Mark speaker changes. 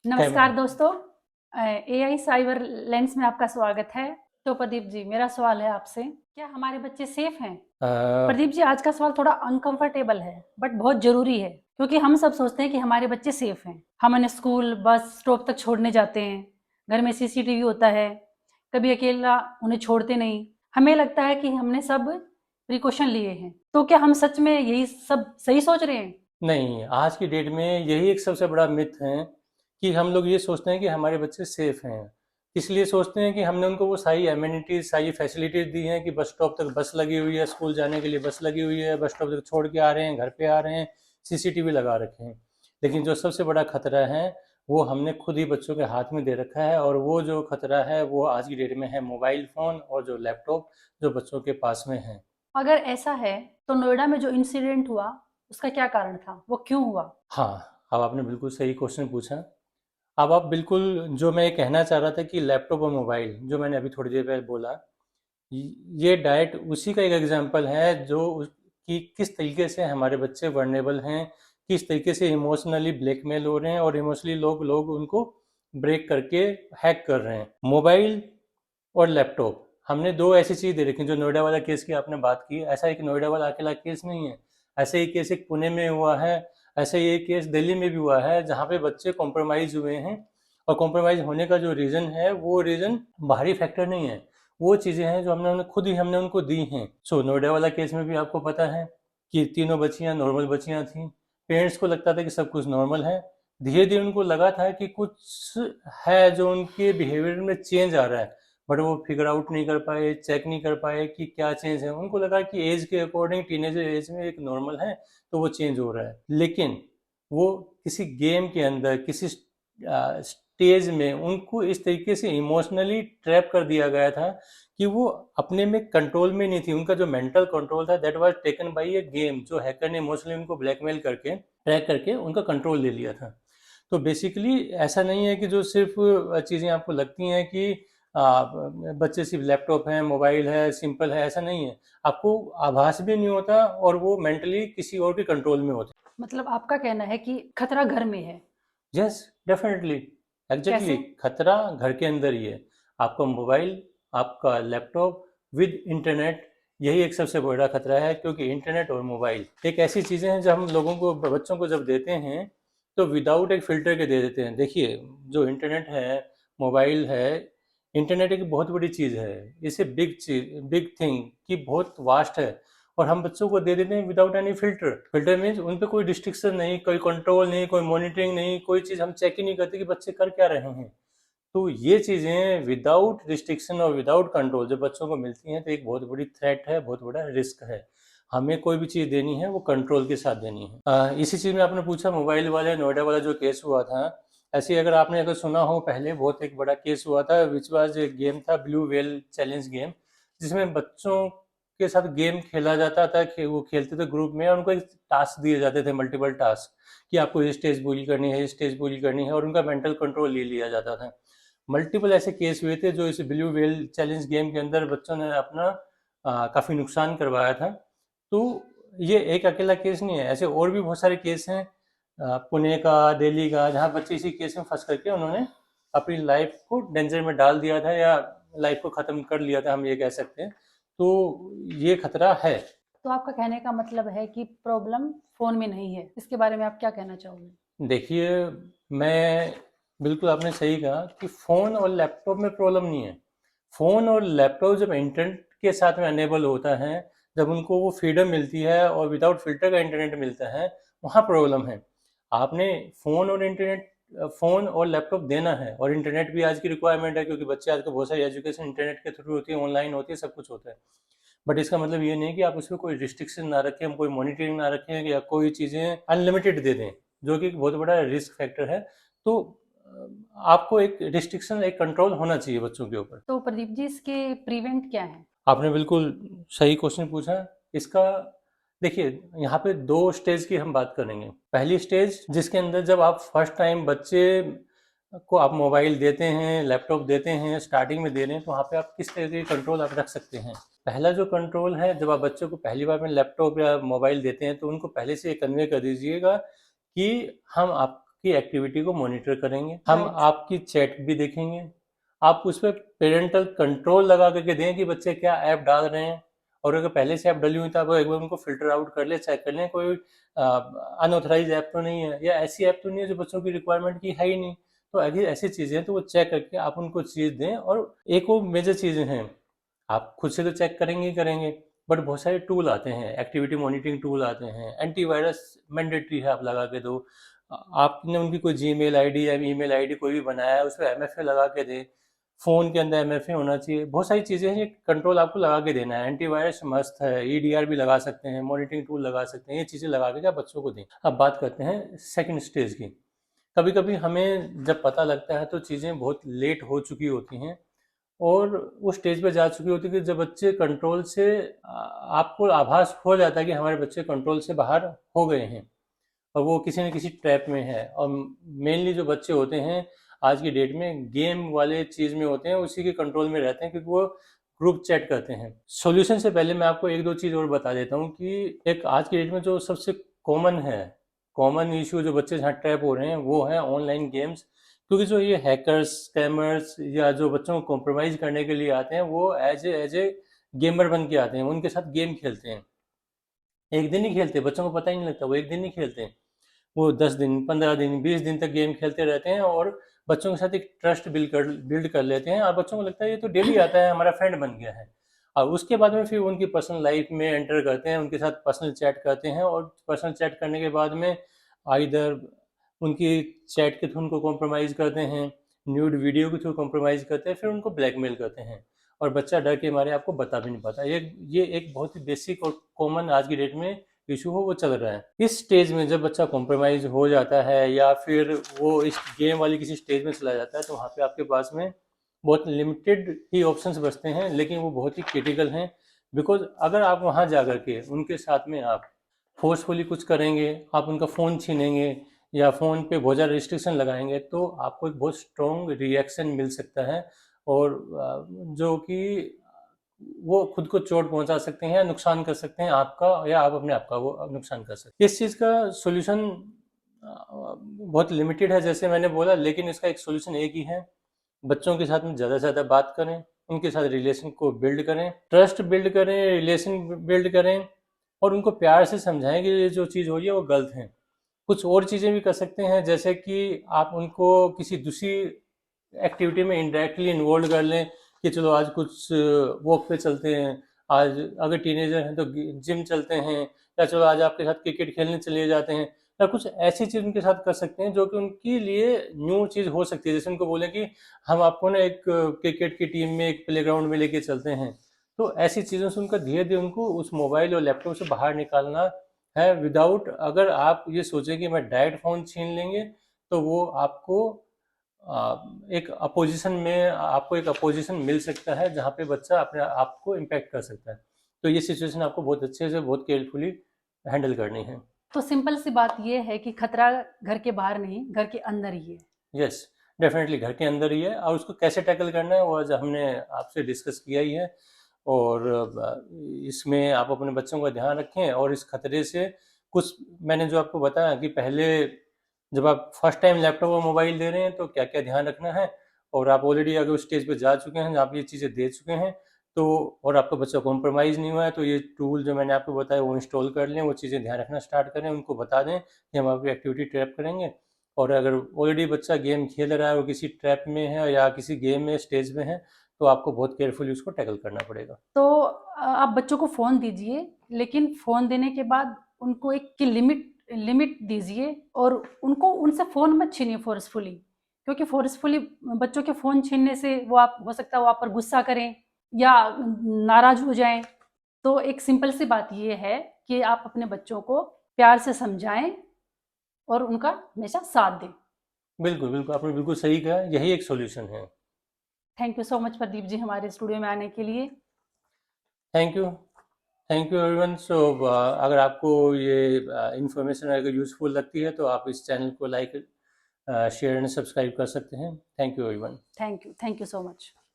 Speaker 1: नमस्कार
Speaker 2: कैमरा।
Speaker 1: दोस्तों। AI cyber lens में आपका स्वागत है। तो प्रदीप जी, मेरा सवाल है आपसे, क्या हमारे बच्चे सेफ हैं?
Speaker 2: अ,
Speaker 1: प्रदीप जी, आज का सवाल थोड़ा अनकंफर्टेबल है बट बहुत जरूरी है, क्योंकि हम सब सोचते हैं कि हमारे बच्चे सेफ हैं। हम उन्हें स्कूल, बस, स्टॉप तक छोड़ने जाते हैं। घर में सीसीटीवी होता है, कभी अकेला उन्हें छोड़ते नहीं। हमें लगता है कि हमने सब प्रिकॉशन लिए हैं। तो क्या हम सच में यही सब सही सोच रहे हैं?
Speaker 2: नहीं, आज की डेट में यही एक सबसे बड़ा मिथ है कि हम लोग ये सोचते हैं कि हमारे बच्चे सेफ हैं। इसलिए सोचते हैं कि हमने उनको वो सारी एमिनिटीज़, सारी फैसिलिटीज़ दी हैं कि बस स्टॉप तक बस लगी हुई है, स्कूल जाने के लिए बस लगी हुई है, बस स्टॉप तक छोड़ के आ रहे हैं, घर पे आ रहे हैं, सीसीटीवी लगा रखे हैं। लेकिन जो सबसे बड़ा खतरा है, वो हमने खुद ही बच्चों के हाथ में दे रखा है, और वो जो खतरा है, वो आज की डेट में है मोबाइल फ़ोन और जो लैपटॉप जो बच्चों के पास में है।
Speaker 1: अगर ऐसा है, तो नोएडा में जो इंसिडेंट हुआ, उसका क्या कारण था? वो क्यों हुआ?
Speaker 2: हाँ, अब आपने बिल्कुल सही क्वेश्चन पूछा। अब आप बिल्कुल, जो मैं ये कहना चाह रहा था कि लैपटॉप और मोबाइल, जो मैंने अभी थोड़ी देर पहले बोला, ये डायरेक्ट उसी का एक एग्जांपल है जो कि किस तरीके से हमारे बच्चे वर्नेबल हैं, किस तरीके से इमोशनली ब्लैकमेल हो रहे हैं और इमोशनली लोग लोग उनको ब्रेक करके हैक कर रहे हैं। मोबाइल और लैपटॉप, हमने दो ऐसी चीज़ दे रखी। जो नोएडा वाला केस की आपने बात की, ऐसा एक नोएडा वाला अकेला केस नहीं है। ऐसे ही केस एक पुणे में हुआ है, ऐसे ही एक केस दिल्ली में भी हुआ है, जहाँ पे बच्चे कॉम्प्रोमाइज़ हुए हैं। और कॉम्प्रोमाइज़ होने का जो रीज़न है, वो रीज़न बाहरी फैक्टर नहीं है, वो चीज़ें हैं जो हमने उन्हें खुद ही हमने उनको दी हैं। सो नोएडा वाला केस में भी आपको पता है कि तीनों बच्चियाँ नॉर्मल बच्चियाँ थीं। पेरेंट्स को लगता था कि सब कुछ नॉर्मल है। धीरे धीरे उनको लगा था कि कुछ है जो उनके बिहेवियर में चेंज आ रहा है, बट वो फिगर आउट नहीं कर पाए, चेक नहीं कर पाए कि क्या चेंज है। उनको लगा कि एज के अकॉर्डिंग, टीनेजर एज में एक नॉर्मल है, तो वो चेंज हो रहा है। लेकिन वो किसी गेम के अंदर, किसी स्टेज में उनको इस तरीके से इमोशनली ट्रैप कर दिया गया था कि वो अपने में कंट्रोल में नहीं थी। उनका जो मेंटल कंट्रोल था, that was taken by A game, जो हैकर ने इमोशनली उनको ब्लैकमेल करके, ट्रैक करके उनका कंट्रोल ले लिया था। तो बेसिकली ऐसा नहीं है कि जो सिर्फ चीज़ें आपको लगती हैं कि बच्चे सिर्फ लैपटॉप है, मोबाइल है, सिंपल है, ऐसा नहीं है। आपको आभास भी नहीं होता, और वो मेंटली किसी और के कंट्रोल में होते।
Speaker 1: मतलब आपका कहना है कि खतरा घर में है।
Speaker 2: यस, डेफिनेटली, एग्जैक्टली,
Speaker 1: कैसे?
Speaker 2: खतरा घर के अंदर ही है। आपका मोबाइल, आपका लैपटॉप विद इंटरनेट, यही एक सबसे बड़ा खतरा है। क्योंकि इंटरनेट और मोबाइल एक ऐसी चीज़ें हैं जो हम लोगों को, बच्चों को जब देते हैं, तो विदाउट एक फ़िल्टर के दे देते हैं। देखिए, जो इंटरनेट है, मोबाइल है, इंटरनेट एक बहुत बड़ी चीज़ है। इसे बिग चीज, बिग थिंग कि बहुत वास्ट है, और हम बच्चों को दे देते हैं without any filter. Filter means उन पे कोई रिस्ट्रिक्शन नहीं, कोई कंट्रोल नहीं, कोई मॉनिटरिंग नहीं, कोई चीज़ हम चेक ही नहीं करते कि बच्चे कर क्या रहे हैं। तो ये चीज़ें विदाउट रिस्ट्रिक्शन और विदाउट कंट्रोल जब बच्चों को मिलती हैं, तो एक बहुत बड़ी थ्रेट है, बहुत बड़ा रिस्क है। हमें कोई भी चीज़ देनी है, वो कंट्रोल के साथ देनी है। इसी चीज़ में आपने पूछा, मोबाइल वाले नोएडा वाला जो केस हुआ था, ऐसे ही अगर आपने अगर सुना हो, पहले बहुत एक बड़ा केस हुआ था, विच वाज एक गेम था, ब्लू वेल चैलेंज गेम, जिसमें बच्चों के साथ गेम खेला जाता था कि वो खेलते थे ग्रुप में, और उनको एक टास्क दिए जाते थे, मल्टीपल टास्क, कि आपको ये स्टेज पूरी करनी है, ये स्टेज पूरी करनी है, और उनका मेंटल कंट्रोल ले लिया जाता था। मल्टीपल ऐसे केस हुए थे जो इस ब्लू वेल चैलेंज गेम के अंदर बच्चों ने अपना काफ़ी नुकसान करवाया था। तो ये एक अकेला केस नहीं है, ऐसे और भी बहुत सारे केस हैं, पुणे का, दिल्ली का, जहाँ बच्चे इसी केस में फंस करके उन्होंने अपनी लाइफ को डेंजर में डाल दिया था, या लाइफ को ख़त्म कर लिया था, हम ये कह सकते हैं। तो ये खतरा है।
Speaker 1: तो आपका कहने का मतलब है कि प्रॉब्लम फ़ोन में नहीं है। इसके बारे में आप क्या कहना चाहोगे?
Speaker 2: देखिए, मैं, बिल्कुल आपने सही कहा कि फ़ोन और लैपटॉप में प्रॉब्लम नहीं है। फ़ोन और लैपटॉप जब इंटरनेट के साथ में अनेबल होता है, जब उनको वो फ्रीडम मिलती है और विदाउट फ़िल्टर का इंटरनेट मिलता है, वहाँ प्रॉब्लम है। आपने फ़ोन और लैपटॉप देना है, और इंटरनेट भी आज की रिक्वायरमेंट है, क्योंकि बच्चे आजकल बहुत सारी एजुकेशन इंटरनेट के थ्रू होती है, ऑनलाइन होती है, सब कुछ होता है। बट इसका मतलब ये नहीं कि आप उसमें कोई रिस्ट्रिक्शन ना रखें, हम कोई मॉनिटरिंग ना रखें, या कोई चीज़ें अनलिमिटेड दे दें, जो कि बहुत बड़ा रिस्क फैक्टर है। तो आपको एक रिस्ट्रिक्शन, एक कंट्रोल होना चाहिए बच्चों के ऊपर।
Speaker 1: तो प्रदीप जी, इसके प्रिवेंट क्या हैं?
Speaker 2: आपने बिल्कुल सही क्वेश्चन पूछा। इसका, देखिए, यहाँ पे दो स्टेज की हम बात करेंगे। पहली स्टेज, जिसके अंदर जब आप फर्स्ट टाइम बच्चे को आप मोबाइल देते हैं, लैपटॉप देते हैं, स्टार्टिंग में दे रहे हैं, तो वहाँ पे आप किस तरह के कंट्रोल आप रख सकते हैं। पहला जो कंट्रोल है, जब आप बच्चों को पहली बार में लैपटॉप या मोबाइल देते हैं, तो उनको पहले से कन्वे कर दीजिएगा कि हम की एक्टिविटी को मॉनिटर करेंगे, हम
Speaker 1: राइट।
Speaker 2: आपकी चैट भी देखेंगे, आप उस पर पेरेंटल कंट्रोल लगा करके दें कि बच्चे क्या ऐप डाल रहे हैं, और अगर पहले से ऐप डली हुई तो आप एक बार उनको फिल्टर आउट कर ले, चेक कर लें कोई अनऑथराइज ऐप तो नहीं है या ऐसी ऐप तो नहीं है जो बच्चों की रिक्वायरमेंट की है ही नहीं। तो अगर ऐसी चीज़ें हैं तो वो चेक करके आप उनको चीज़ दें। और एक वो मेजर चीज़ें हैं, आप खुद से तो चेक करेंगे ही करेंगे, बट बहुत सारे टूल आते हैं, एक्टिविटी मॉनिटरिंग टूल आते हैं, एंटीवायरस मैंडेटरी है, आप लगा के दो। आपने उनकी कोई जीमेल आईडी या ईमेल आईडी कोई भी बनाया है उस पर एमएफए लगा के दें, फ़ोन के अंदर एमएफए होना चाहिए। बहुत सारी चीज़ें हैं, ये कंट्रोल आपको लगा के देना है। एंटीवायरस मस्त है, ईडीआर भी लगा सकते हैं, मॉनिटरिंग टूल लगा सकते हैं, ये चीज़ें लगा के आप बच्चों को दें। अब बात करते हैं सेकंड स्टेज की। कभी कभी हमें जब पता लगता है तो चीज़ें बहुत लेट हो चुकी होती हैं और उस स्टेज पे जा चुकी होती है कि जब बच्चे कंट्रोल से आपको आभास हो जाता है कि हमारे बच्चे कंट्रोल से बाहर हो गए हैं और वो किसी न किसी ट्रैप में है। और मेनली जो बच्चे होते हैं आज की डेट में गेम वाले चीज़ में होते हैं, उसी के कंट्रोल में रहते हैं क्योंकि वो ग्रुप चैट करते हैं। सॉल्यूशन से पहले मैं आपको एक दो चीज़ और बता देता हूँ कि एक आज की डेट में जो सबसे कॉमन है, कॉमन इशू जो बच्चे जहाँ ट्रैप हो रहे हैं वो है ऑनलाइन गेम्स। क्योंकि जो ये हैकर्स, स्कैमर्स या जो बच्चों को कॉम्प्रोमाइज़ करने के लिए आते हैं वो एज ए गेमर बन के आते हैं, उनके साथ गेम खेलते हैं। एक दिन ही खेलते, बच्चों को पता ही नहीं लगता, वो एक दिन ही खेलते हैं। वो 10 दिन, 15 दिन, 20 दिन तक गेम खेलते रहते हैं और बच्चों के साथ एक ट्रस्ट बिल्ड कर लेते हैं और बच्चों को लगता है ये तो डेली आता है, हमारा फ्रेंड बन गया है। और उसके बाद में फिर उनकी पर्सनल लाइफ में एंटर करते हैं, उनके साथ पर्सनल चैट करते हैं और पर्सनल चैट करने के बाद में आइदर उनकी चैट के थ्रू उनको कॉम्प्रोमाइज़ करते हैं, न्यूड वीडियो के थ्रू कॉम्प्रोमाइज़ करते हैं, फिर उनको ब्लैकमेल करते हैं और बच्चा डर के मारे आपको बता भी नहीं पाता। ये एक बहुत ही बेसिक और कॉमन आज की डेट में इशू हो वो चल रहा है। इस स्टेज में जब बच्चा कॉम्प्रोमाइज़ हो जाता है या फिर वो इस गेम वाली किसी स्टेज में चला जाता है तो वहाँ पे आपके पास में बहुत लिमिटेड ही ऑप्शंस बचते हैं, लेकिन वो बहुत ही क्रिटिकल हैं। बिकॉज़ अगर आप वहाँ जा कर के उनके साथ में आप फोर्सफुली कुछ करेंगे, आप उनका फ़ोन छीनेंगे या फ़ोन पे बहुत ज़्यादा रिस्ट्रिक्शन लगाएंगे तो आपको एक बहुत स्ट्रॉन्ग रिएक्शन मिल सकता है और जो कि वो खुद को चोट पहुंचा सकते हैं या नुकसान कर सकते हैं आपका, या आप अपने आप का वो नुकसान कर सकते हैं। इस चीज़ का सॉल्यूशन बहुत लिमिटेड है जैसे मैंने बोला, लेकिन इसका एक सॉल्यूशन एक ही है, बच्चों के साथ में ज़्यादा से ज़्यादा बात करें, उनके साथ रिलेशन को बिल्ड करें, ट्रस्ट बिल्ड करें, रिलेशन बिल्ड करें और उनको प्यार से समझाएं कि ये जो चीज़ हो रही है वो गलत है। कुछ और चीज़ें भी कर सकते हैं जैसे कि आप उनको किसी दूसरी एक्टिविटी में इनडायरेक्टली इन्वॉल्व कर लें कि चलो आज कुछ वॉक पे चलते हैं, आज अगर टीनेजर हैं तो जिम चलते हैं, या चलो आज आपके साथ क्रिकेट खेलने चले जाते हैं, या कुछ ऐसी चीज़ उनके साथ कर सकते हैं जो कि उनके लिए न्यू चीज़ हो सकती है। जैसे उनको बोलें कि हम आपको ना एक क्रिकेट की टीम में एक प्लेग्राउंड में लेके चलते हैं। तो ऐसी चीज़ों से उनका धीरे धीरे उनको उस मोबाइल और लैपटॉप से बाहर निकालना है विदाउट, अगर आप ये सोचें कि मैं डायरेक्ट फ़ोन छीन लेंगे तो वो आपको एक अपोजिशन मिल सकता है जहाँ पे बच्चा अपने आप को इम्पैक्ट कर सकता है। तो ये सिचुएशन आपको बहुत अच्छे से बहुत केयरफुली हैंडल करनी है।
Speaker 1: तो सिंपल सी बात ये है कि खतरा घर के बाहर नहीं, घर के अंदर ही है।
Speaker 2: यस, डेफिनेटली घर के अंदर ही है और उसको कैसे टैकल करना है वो आज हमने आपसे डिस्कस किया ही है। और इसमें आप अपने बच्चों का ध्यान रखें और इस खतरे से कुछ मैंने जो आपको बताया कि पहले जब आप फर्स्ट टाइम लैपटॉप और मोबाइल दे रहे हैं तो क्या क्या ध्यान रखना है, और आप ऑलरेडी अगर उस स्टेज पे जा चुके हैं आप ये चीज़ें दे चुके हैं तो, और आपका बच्चा कॉम्प्रोमाइज़ नहीं हुआ है तो ये टूल जो मैंने आपको बताया वो इंस्टॉल कर लें, वो चीज़ें ध्यान रखना स्टार्ट करें, उनको बता दें कि हम आपकी एक्टिविटी ट्रैप करेंगे। और अगर ऑलरेडी बच्चा गेम खेल रहा है और किसी ट्रैप में है या किसी गेम में स्टेज में है तो आपको बहुत केयरफुली उसको टैकल करना पड़ेगा।
Speaker 1: तो आप बच्चों को फ़ोन दीजिए, लेकिन फ़ोन देने के बाद उनको एक की लिमिट लिमिट दीजिए और उनको उनसे फ़ोन मत छीनिए फ़ोर्सफुली, क्योंकि फ़ोर्सफुली बच्चों के फ़ोन छीनने से वो आप हो सकता है वो आप पर गुस्सा करें या नाराज़ हो जाएँ। तो एक सिंपल सी बात ये है कि आप अपने बच्चों को प्यार से समझाएँ और उनका हमेशा साथ दें।
Speaker 2: बिल्कुल, बिल्कुल, आपने बिल्कुल सही कहा, यही एक सॉल्यूशन है।
Speaker 1: Thank you so much Pradeep ji हमारे स्टूडियो में आने के लिए।
Speaker 2: Thank you. Thank you everyone. So अगर आपको ये इन्फॉर्मेशन अगर यूज़फुल लगती है तो आप इस चैनल को लाइक, शेयर एंड सब्सक्राइब कर सकते हैं। Thank you everyone.
Speaker 1: Thank you so much.